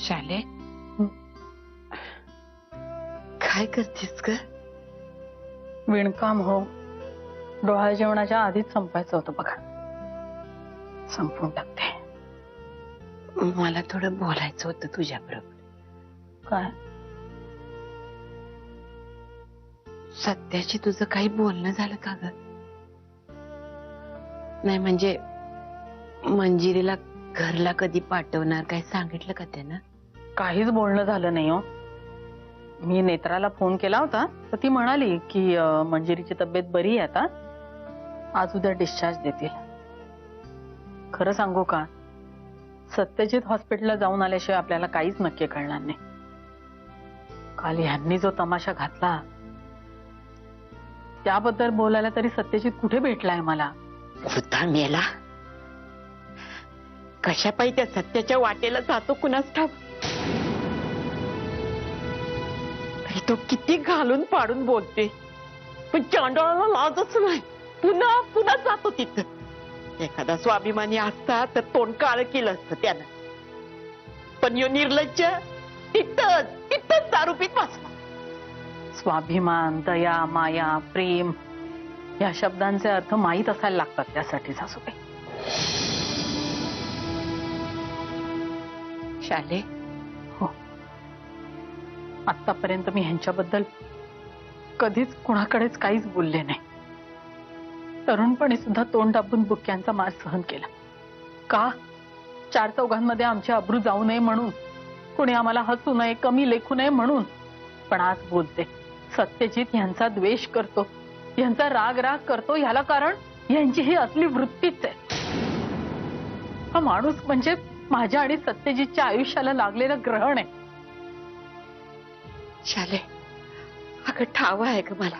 शाले काय करतेस ग? विणकाम हो, डोहाळ जेवणाच्या आधीच संपायचं होतं बघा, संपवून टाकते. मला थोडं बोलायचं होतं तुझ्याबरोबर. काय? सध्याची तुझं काही बोलणं झालं का ग? नाही म्हणजे मंजिरीला घरला कधी पाठवणार काय सांगितलं का त्यानं? काहीच बोलणं झालं नाही हो. मी नेत्राला फोन केला होता तर ती म्हणाली की मंजिरीची तब्येत बरी आहे आता, आज उद्या डिस्चार्ज देतील. खरं सांगू का, सत्यजित हॉस्पिटलला जाऊन आल्याशिवाय आपल्याला काहीच नक्की कळणार नाही. काल ह्यांनी जो तमाशा घातला त्याबद्दल बोलायला तरी सत्यजित कुठे भेटलाय मला. होता मेला कशा पायी त्या सत्याच्या वाटेला जातो कुणास ठाऊक. तो किती घालून पाडून बोलते, पण चांडोळाला लाजच नाही. पुन्हा पुन्हा जातो तिथं. एखादा स्वाभिमानी असता तर तोंड काळ केलं असतं त्यानं, पण यो निर्लज्ज तिथंच दारू पीत बसला. स्वाभिमान, दया, माया, प्रेम या शब्दांचे अर्थ माहीत असायला लागतात त्यासाठी सासूबाई. शाले हो, आतापर्यंत मी ह्यांच्याबद्दल कधीच कुणाकडेच काहीच बोलले नाही. तरुणपणी सुद्धा तोंड दाबून बुक्यांचा मार सहन केला. का? चार चौघांमध्ये आमची अब्रू जाऊ नये म्हणून, कोणी आम्हाला हसू नये, कमी लेखू नये म्हणून. पण आज बोलते, सत्यजित यांचा द्वेष करतो, यांचा राग करतो, ह्याला कारण यांची ही असली वृत्तीच आहे. हा माणूस म्हणजे माझ्या आणि सत्यजितच्या आयुष्याला लागलेलं ग्रहण आहे. शाले अगं ठाव आहे का मला,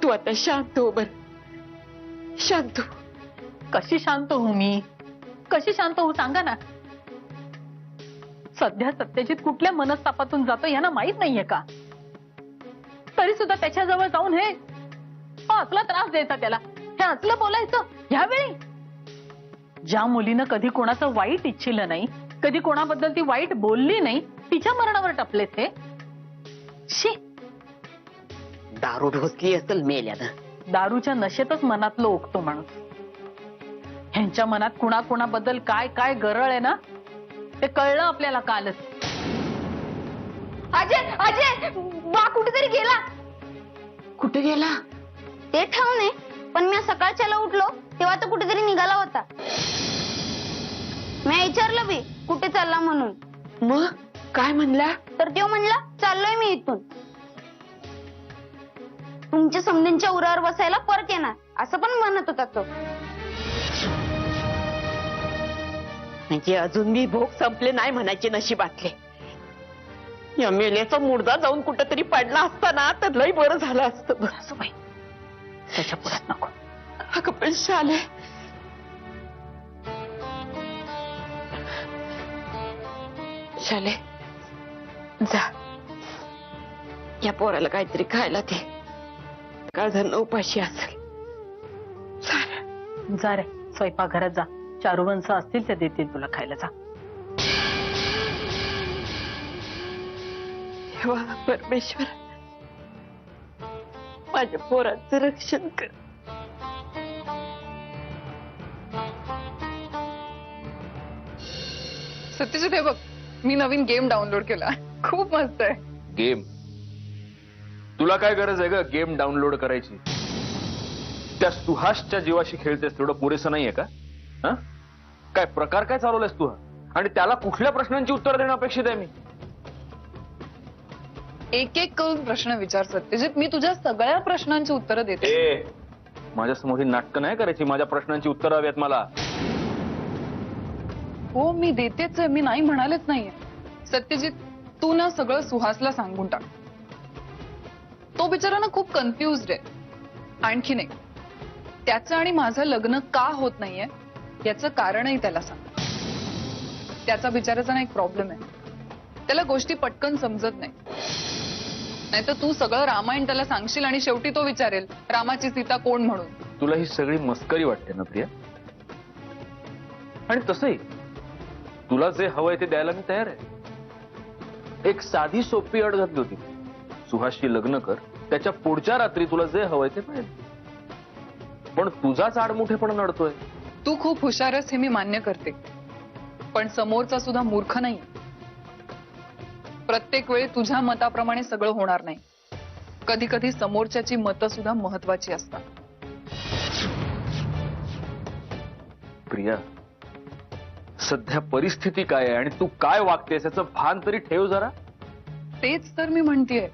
तू आता शांत हो बर. शांत हो. कशी शांत होऊ मी? कशी शांत होऊ सांगा ना. सध्या सत्यजित कुठल्या मनस्तापातून जातो यांना माहित नाहीये का? तरी सुद्धा त्याच्याजवळ जाऊन हे असला त्रास द्यायचा त्याला, हे असलं बोलायचं ह्यावेळी. ज्या मुलीनं कधी कोणाचं वाईट इच्छिलं नाही, कधी कोणाबद्दल ती वाईट बोलली नाही, तिच्या मरणावर टपलेत हे. शी. दारू ढोसली असेल मेल्यानं. दारूच्या नशेतच मनातलं ओकतो माणूस. ह्यांच्या मनात कुणाकुणाबद्दल काय काय गरळ आहे ना, ते कळलं आपल्याला कालच. अजय अजय बा कुठेतरी गेला. कुठे गेला ते ठाव नाही, पण मी सकाळच्याला उठलो तेव्हा तो कुठेतरी निघाला होता. मी विचारलं बी कुठे चालला म्हणून. मग काय म्हणला? तर तो म्हणला चाललोय मी इथून. तुमच्या समधींच्या उरावर बसायला परत येणार असं पण म्हणत होता तो. म्हणजे अजून मी भोग संपले नाही म्हणायचे नशिबातले. या मेल्याचा मुर्दा जाऊन कुठेतरी पडला असता ना तर लई बरं झालं असतं. सासूबाई त्याच्या पुढ्यात नको. अगं पण शाले, शाले जा, या पोराला काहीतरी खायला दे. काळधन उपाशी असेल. जा रे, स्वयंपाकघरात जा. चारुवंश असतील ते देतील तुला खायला. जा. परमेश्वर माझ्या पोराचं रक्षण कर. सत्यजित हे बघ, मी नवीन गेम डाउनलोड केला, खूप मस्त आहे. गेम? तुला काय गरज आहे ग गेम डाउनलोड करायची? त्या सुहासच्या जीवाशी खेळतेस तेवढं पुरेसं नाहीये का? काय प्रकार काय चालवलायस तू? आणि त्याला कुठल्या प्रश्नांची उत्तर देणं अपेक्षित आहे? मी एक एक करून प्रश्न विचार सत्यजित, मी तुझ्या सगळ्या प्रश्नांची उत्तरं देते. माझ्या समोर ही नाटकं नाही करायची. माझ्या प्रश्नांची उत्तरं हवी आहेत मला. हो मी देतेच आहे, मी नाही म्हणालेच नाहीये. सत्यजित तू ना सगळं सुहासला सांगून टाक. तो बिचारा ना खूप कन्फ्युज्ड आहे. आणखी नाही, त्याचं आणि माझं लग्न का होत नाहीये याचं कारणही त्याला सांग. त्याचा बिचाराचा ना एक प्रॉब्लेम आहे, त्याला गोष्टी पटकन समजत नाही. नाहीतर तू सगळं रामायण त्याला सांगशील आणि शेवटी तो विचारेल रामाची सीता कोण म्हणून. तुला ही सगळी मस्करी वाटते ना प्रिया? आणि तसंही तुला जे हवंय ते द्यायला मी तयार आहे. एक साधी सोपी अट घातली होती, सुहासशी लग्न कर, त्याच्या पुढच्या रात्री तुला जे हवंय ते मिळेल. पण तुझाच आडमुठेपणा नडतोय. तू खूप हुशार आहेस हे मी मान्य करते, पण समोरचा सुद्धा मूर्ख नाही. प्रत्येक वेळी तुझ्या मताप्रमाणे सगळं होणार नाही. कधी कधी समोरच्याची मतं सुद्धा महत्वाची असतात. प्रिया, सध्या परिस्थिती काय आहे आणि तू काय वागतेस याचं भान तरी ठेव जरा. तेच तर मी म्हणतेय,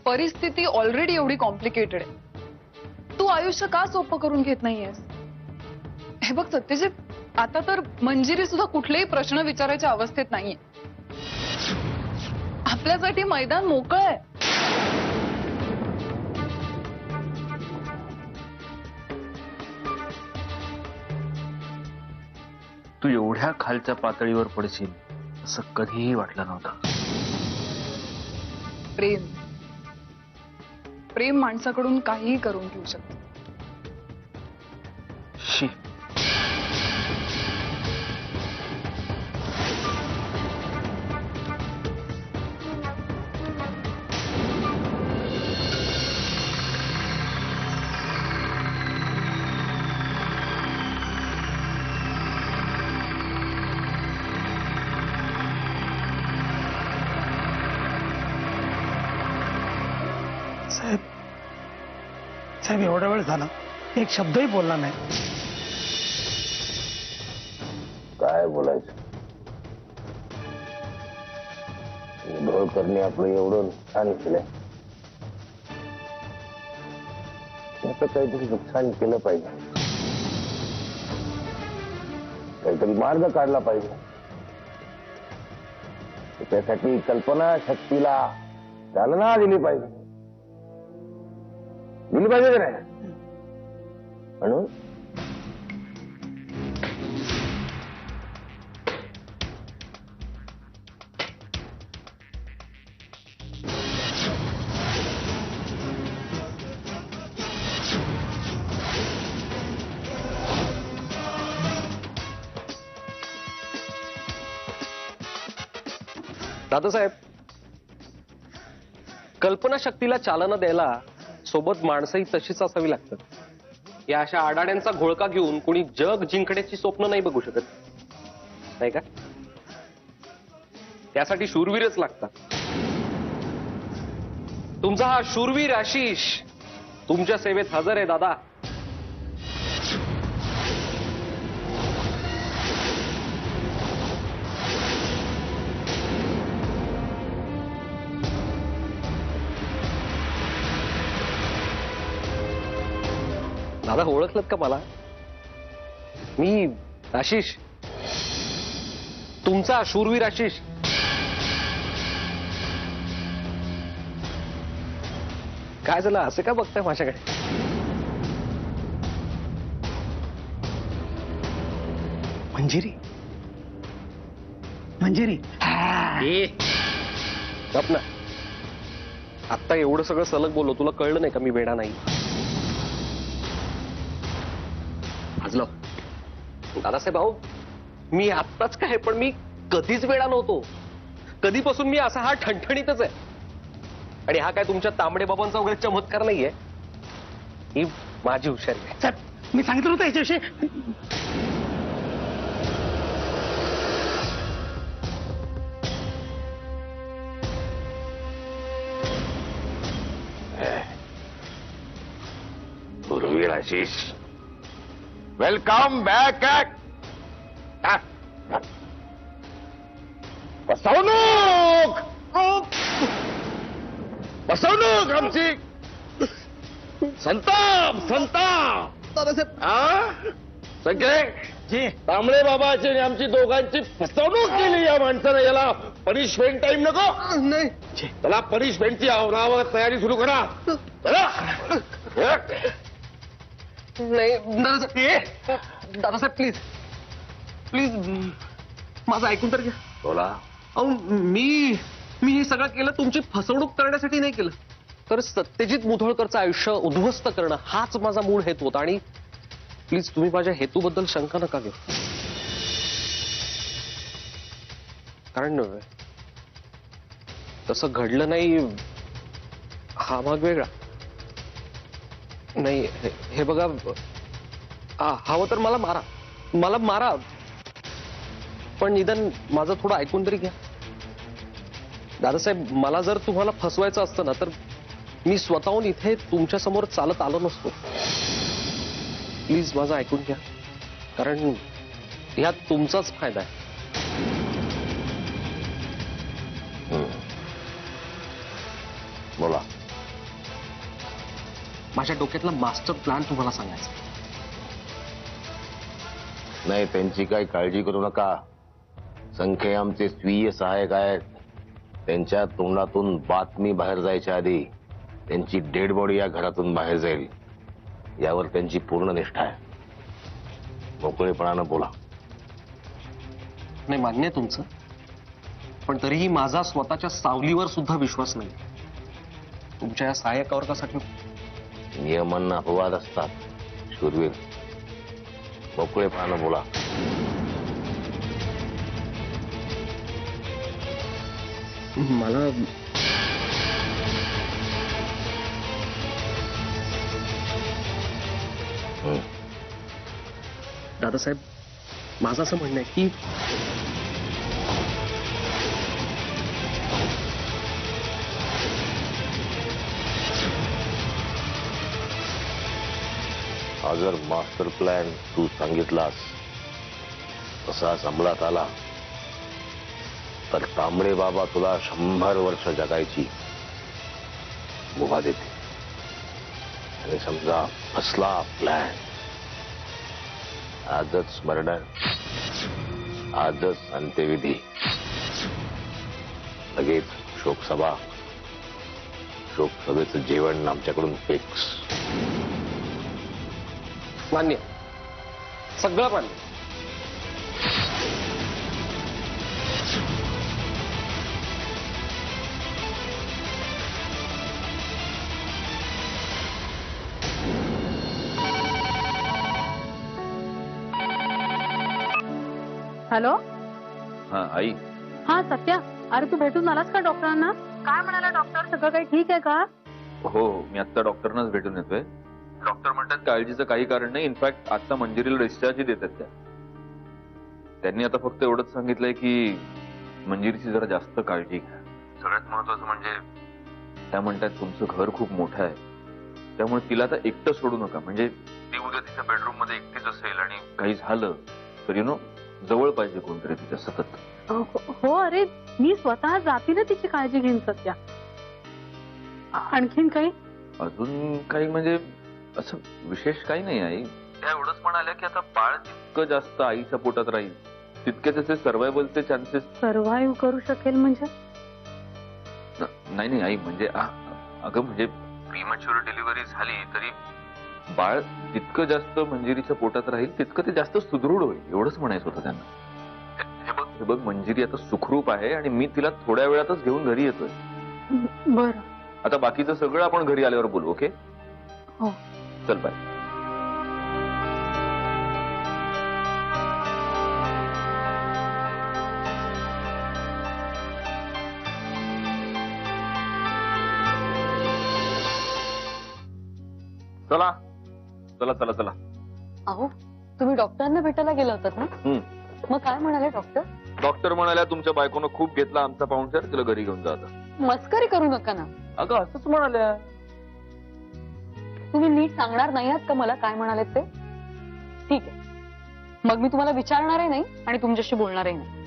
परिस्थिती ऑलरेडी एवढी कॉम्प्लिकेटेड आहे. तू आयुष्य का सोपं करून घेत नाहीयेस? हे बघ सत्यजित, आता तर मंजिरी सुद्धा कुठलेही प्रश्न विचारायच्या अवस्थेत नाहीये. आपल्यासाठी मैदान मोकळं आहे. तू एवढ्या खालच्या पातळीवर पडशील असं कधीही वाटलं नव्हतं. प्रेम प्रेम माणसाकडून काहीही करून घेऊ शकतो. शी. साहेब, साहेब एवढा वेळ झाला एक शब्दही बोलला नाही. काय बोलायचं? ढोळकरने आपलं एवढं नुकसान केलंय, त्याचं काहीतरी नुकसान केलं पाहिजे, काहीतरी मार्ग काढला पाहिजे. त्यासाठी कल्पना शक्तीला चालना दिली पाहिजे. दिली पाहिजे की नाही? म्हणून दादासाहेब, कल्पनाशक्तीला चालना द्यायला सोबत माणसंही तशीच असावी लागतात. या अशा आडाड्यांचा घोळका घेऊन कोणी जग जिंकण्याची स्वप्न नाही बघू शकत, नाही का? त्यासाठी शूरवीरच लागतात. तुमचा हा शूरवीर आशिष तुमच्या सेवेत हजर आहे दादा. दादा ओळखलत का मला? मी आशिष, तुमचा शूरवीर आशिष. काय झालं, असं का बघताय माझ्याकडे? मंजिरी, मंजिरी. गप ना. आता एवढं सगळं सलग बोललो, तुला कळलं नाही का मी वेडा नाही? भाजलं दादासाहेब. अहो, मी आत्ताच काय, पण मी कधीच वेडा नव्हतो. कधीपासून मी असा हा ठणठणीतच आहे. आणि हा काय तुमच्या तांबडे बाबांचा वगैरे चमत्कार नाहीये, ही माझी हुशारी आहे. साहेब, मी सांगितलं होतं याच्याविषयी. शूरवीर आशिष, वेलकम बॅक. फसवणूक, फसवणूक आमची. संताप, संताप. सगळे तांबडे बाबाची आणि आमची दोघांची फसवणूक केली या माणसानं. याला पनिशमेंट टाइम नको? नाही. त्याला पनिशमेंटची आवरावर तयारी सुरू करा. चला. नाही दादासाहेब, प्लीज प्लीज माझं ऐकून तर घ्या. बोला. अहो, मी हे सगळं केलं तुमची फसवणूक करण्यासाठी नाही केलं, तर सत्यजित मुधोळकरचं आयुष्य उद्ध्वस्त करणं हाच माझा मूळ हेतू होता. आणि प्लीज तुम्ही माझ्या हेतूबद्दल शंका नका घेऊ. कारण तसं घडलं नाही, हा भाग वेगळा नाही. हे बघा, हवं तर मला मारा, पण निदान माझं थोडं ऐकून तरी घ्या. दादासाहेब, मला जर तुम्हाला फसवायचं असतं ना, तर मी स्वतःहून इथे तुमच्या समोर चालत आलो नसतो. प्लीज माझं ऐकून घ्या, कारण ह्यात तुमचाच फायदा आहे. बोला. माझ्या डोक्यातला मास्टर प्लॅन तुम्हाला सांगायचा. नाही, त्यांची काही काळजी करू नका. संख्या आमचे स्वीय सहाय्यक आहेत. त्यांच्या तोंडातून बातमी बाहेर जायच्या आधी त्यांची डेड बॉडी या घरातून बाहेर जाईल, यावर त्यांची पूर्ण निष्ठा आहे. मोकळेपणानं बोला. नाही, मान्य आहे तुमचं, पण तरीही माझा स्वतःच्या सावलीवर सुद्धा विश्वास नाही. तुमच्या या सहाय्यकावर कसा ठेवू? नियमांना अपवाद असतात शूरवीर. मोकळेपणानं बोला. मला दादासाहेब, माझं असं म्हणणं आहे की हा जर मास्टर प्लॅन तू सांगितलास तसा अंमलात आला तर तांबडे बाबा तुला 100 वर्ष जगायची मुभा देते. आणि समजा फसला प्लॅन, आजच मर्डर, आजच अंत्यविधी, लगेच शोकसभा, शोकसभेचं जेवण आमच्याकडून फिक्स. मान्य, सगळं मान्य. हॅलो. हा आई. हा सत्या, अरे तू भेटून आलास का डॉक्टरांना? काय म्हणाला डॉक्टर? सगळं काही ठीक आहे का? हो, मी आता डॉक्टरनाच भेटून येतोय. डॉक्टर म्हणतात काळजीचं काही कारण नाही. इनफॅक्ट आता मंजिरीला डिस्चार्ज देतात त्या. त्यांनी आता फक्त एवढंच सांगितलंय की मंजिरीची जरा जास्त काळजी घ्या. सगळ्यात महत्वाचं म्हणजे त्या म्हणतात तुमचं घर खूप मोठं आहे, त्यामुळे तिला आता एकटं सोडू नका. म्हणजे ती उद्या तिच्या बेडरूम मध्ये एकटीच असेल आणि काही झालं तर जवळ पाहिजे कोणतरी तिच्या सतत. हो, अरे मी स्वतः जातीने तिची काळजी घेईन सत्या. आणखीन काही? अजून काही म्हणजे असं विशेष काही नाही आई. त्या एवढंच म्हणाल्या की आता बाळ जितकं जास्त आईच्या पोटात राहील तितके त्याचे सर्व्हायव्हलचे चान्सेस. सर्व्हाइव्ह करू शकेल म्हणजे? नाही आई, म्हणजे अगं म्हणजे प्रीमॅच्युअर डिलिव्हरी झाली तरी बाळ जितकं जास्त मंजिरीच्या पोटात राहील तितकं ते जास्त सुदृढ होईल, एवढंच म्हणायचं होतं त्यांना. हे बघ मंजिरी आता सुखरूप आहे आणि मी तिला थोड्या वेळातच घेऊन घरी येतोय. बरं, आता बाकीचं सगळं आपण घरी आल्यावर बोलू. ओके? हो. चल बाय. चला चला चला चला. अहो, तुम्ही डॉक्टरांना भेटायला गेला होतात ना? मग काय म्हणाले डॉक्टर? डॉक्टर म्हणाल्या तुमच्या बायकोनं खूप घेतला आमचा पाहुणचार, तिला घरी घेऊन जाता. मस्करी करू नका ना. अगं असंच म्हणाल्या. तुम्ही नीट सांगणार नाही आहात का मला काय म्हणाले ते? ठीक आहे, मग मी तुम्हाला विचारणारही नाही आणि तुमच्याशी बोलणारही नाही.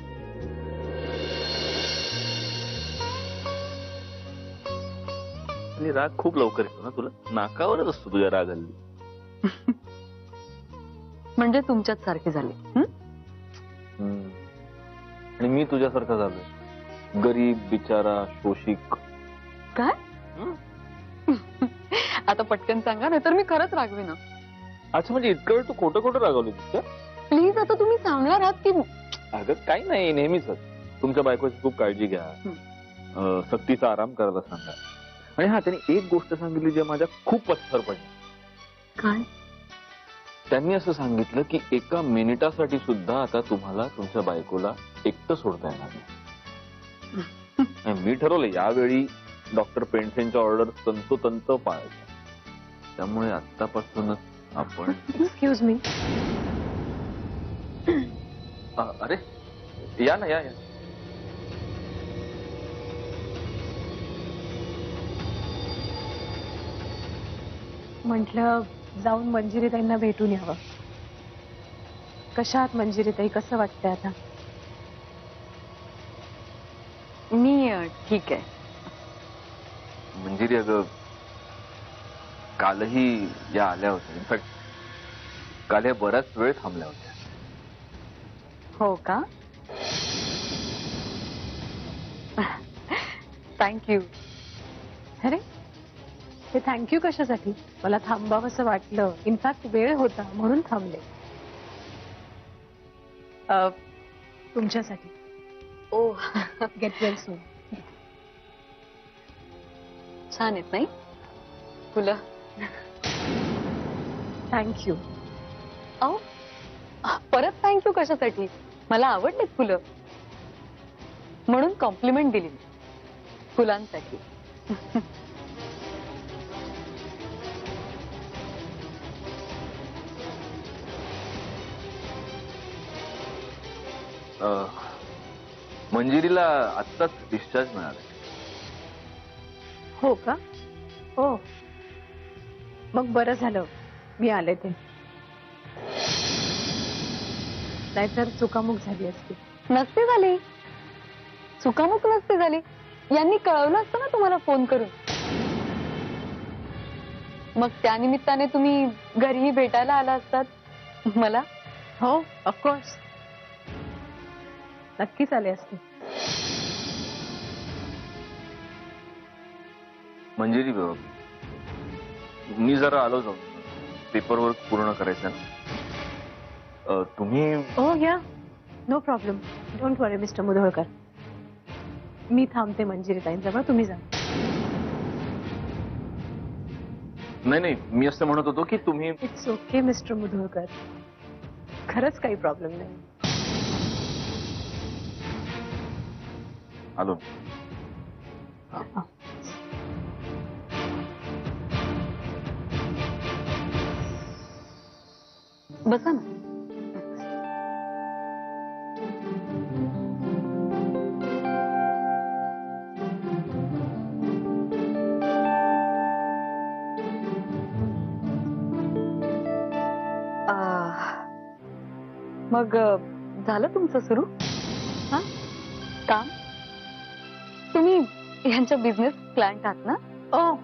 आणि राग खूप लवकर येतो ना तुला, नाकावरच असतो तुझ्या राग हल्ली. म्हणजे तुमच्याच सारखी झाली. आणि मी तुझ्यासारखा झालोय, गरीब बिचारा शोषिक. काय? आता पटकन सांगा नाही तर मी खरंच रागवी ना. अच्छा, म्हणजे इतकं वेळ तू खोटं खोटं रागवली तुझ्या? प्लीज आता तुम्ही सांगणार आहात की? अगं काही नाही, नेहमीच तुमच्या बायकोची खूप काळजी घ्या, सक्तीचा आराम करायला सांगा. आणि हा, त्यांनी एक गोष्ट सांगितली जे माझ्या खूप पत्थर पडली. काय? त्यांनी असं सांगितलं की 1 मिनिटासाठी सुद्धा आता तुम्हाला तुमच्या बायकोला एकटं सोडता येणार नाही. मी ठरवलं यावेळी डॉक्टर पेंडसेंच्या ऑर्डर तंतोतंत पाळायच्या. त्यामुळे आतापासूनच आपण एक्सक्यूज मी. अरे या ना, या या. म्हटलं जाऊन मंजिरीताईंना भेटून यावं. कशा आहात मंजिरीताई? कसं वाटतंय आता? मी ठीक आहे. मंजिरी अगं कालही या आल्या होत्या. इनफॅक्ट काल या बराच वेळ थांबल्या होत्या. हो का? थँक्यू. अरे हे थँक्यू कशासाठी? मला थांबावंसं वाटलं. इनफॅक्ट वेळ होता म्हणून थांबले. तुमच्यासाठी. ओ गेट वेल सून. छान आहेत नाही फुलं? थँक्यू. अहो परत थँक्यू कशासाठी? मला आवडलेत फुलं म्हणून कॉम्प्लिमेंट दिली मी फुलांसाठी. मंजिरीला आत्ताच डिस्चार्ज मिळाला. हो का? हो मग बरं झालं मी आले ते. नाहीतर चुकामुक झाली असती. नसती झाली. चुकामुक नसती झाली. यांनी कळवलं असतं ना तुम्हाला फोन करून. मग त्यानिमित्ताने तुम्ही घरीही भेटायला आला असतात मला. हो ऑफकोर्स नक्कीच आले असते. मंजिरी मी जरा आलो जाऊन. पेपर वर्क पूर्ण करायचं ना. तुम्ही ओ या no problem. Don't worry mister Mudholkar. मी थांबते मंजिरीताईंजवळ. तुम्ही जा. नाही मी असं म्हणत होतो की तुम्ही. It's okay mister Mudholkar. खरंच काही प्रॉब्लेम नाही. आलो. बसा ना. मग झालं तुमचं सुरू? हा काम? तुम्ही यांच्या बिझनेस क्लायंट आहात ना? ओ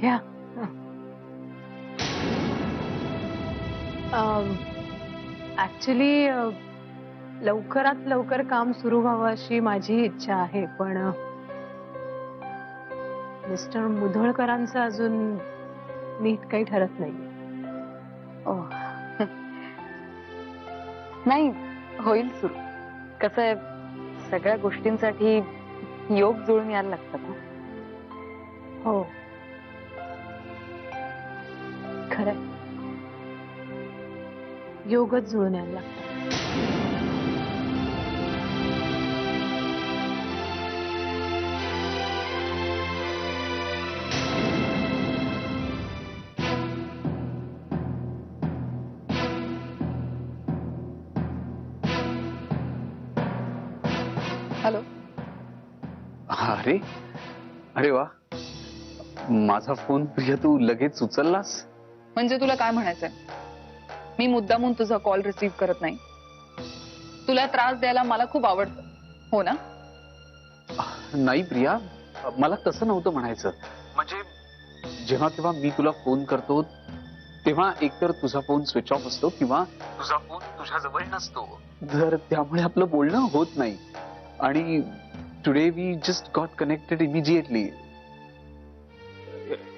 या ऍक्च्युली लवकरात लवकर काम सुरू व्हावं अशी माझी इच्छा आहे. पण मिस्टर मुधोळकरांचं अजून नीट काही ठरत नाही. नाही होईल सुरू. कसं आहे सगळ्या गोष्टींसाठी योग जुळून यायला लागतात ना. हो खरंय. योगच जुळून यायला लागतात. हॅलो. अरे अरे वा. माझा फोन प्रिया तू लगेच उचललास. म्हणजे तुला काय म्हणायचंय? मी मुद्दामून तुझा कॉल रिसीव्ह करत नाही. तुला त्रास द्यायला मला खूप आवडतं हो ना? नाही प्रिया मला तसं नव्हतं म्हणायचं. म्हणजे जेव्हा तेव्हा मी तुला फोन करतो तेव्हा एकतर तुझा फोन स्विच ऑफ असतो किंवा तुझा फोन तुझ्या जवळ नसतो. तर त्यामुळे आपलं बोलणं होत नाही. आणि today we just got connected immediately.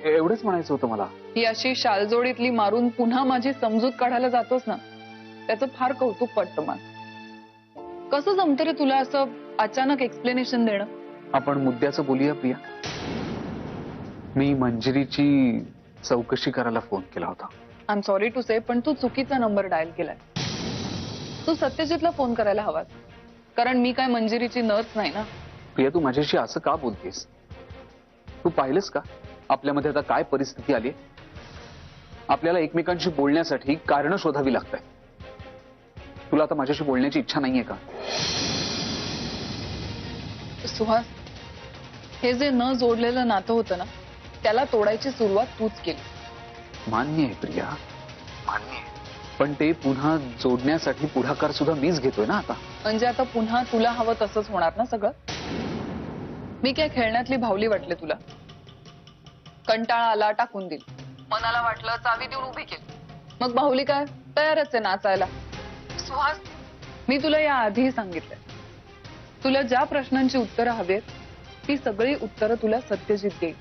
एवढंच म्हणायचं होतं मला. ही अशी शालजोडीतली मारून पुन्हा माझी समजूत काढायला जातोस ना त्याचं फार कौतुक वाटतं मला. कसं जमतं रे तुला असं अचानक एक्सप्लेनेशन देणं? आपण मुद्द्याचं बोलूया प्रिया. मी मंजिरीची चौकशी करायला फोन केला होता. आय एम सॉरी टू से पण तू चुकीचा नंबर डायल केलाय. तू सत्यजितला फोन करायला हवास. कारण मी काय मंजिरीची नच नाही ना. प्रिया, तू माझ्याशी असं का बोलतेस? तू पाहिलंस का आपल्यामध्ये आता काय परिस्थिती आली? आपल्याला एकमेकांशी बोलण्यासाठी कारण शोधावी लागतात. तुला आता माझ्याशी बोलण्याची इच्छा नाहीये का? सुहास, हे जे न जोडलेलं नातं होतं ना, त्याला तोडायची सुरुवात तूच केली. मान्य आहे प्रिया, मान्य आहे. पण ते पुन्हा जोडण्यासाठी पुढाकार सुद्धा मीच घेतोय ना आता. म्हणजे आता पुन्हा तुला हवं तसंच होणार ना सगळं? मी काय खेळण्यातली भावली वाटले तुला? कंटाळा आला टाकून दिली, मनाला वाटलं चावी देऊन उभी केली, मग भावली काय तयारच आहे नाचायला. सुहास, मी तुला या आधी सांगितलंय, तुला ज्या प्रश्नांची उत्तरं हवीत ती सगळी उत्तरं तुला सत्यजित देईल,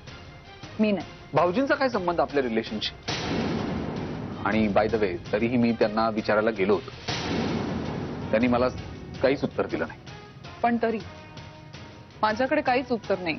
मी नाही. भाऊजींचा काय संबंध आपल्या रिलेशनशी? आणि बाय द वे, तरीही मी त्यांना विचारायला गेलो होतो. त्यांनी मला काहीच उत्तर दिलं नाही. पण तरी माझ्याकडे काहीच उत्तर नाही.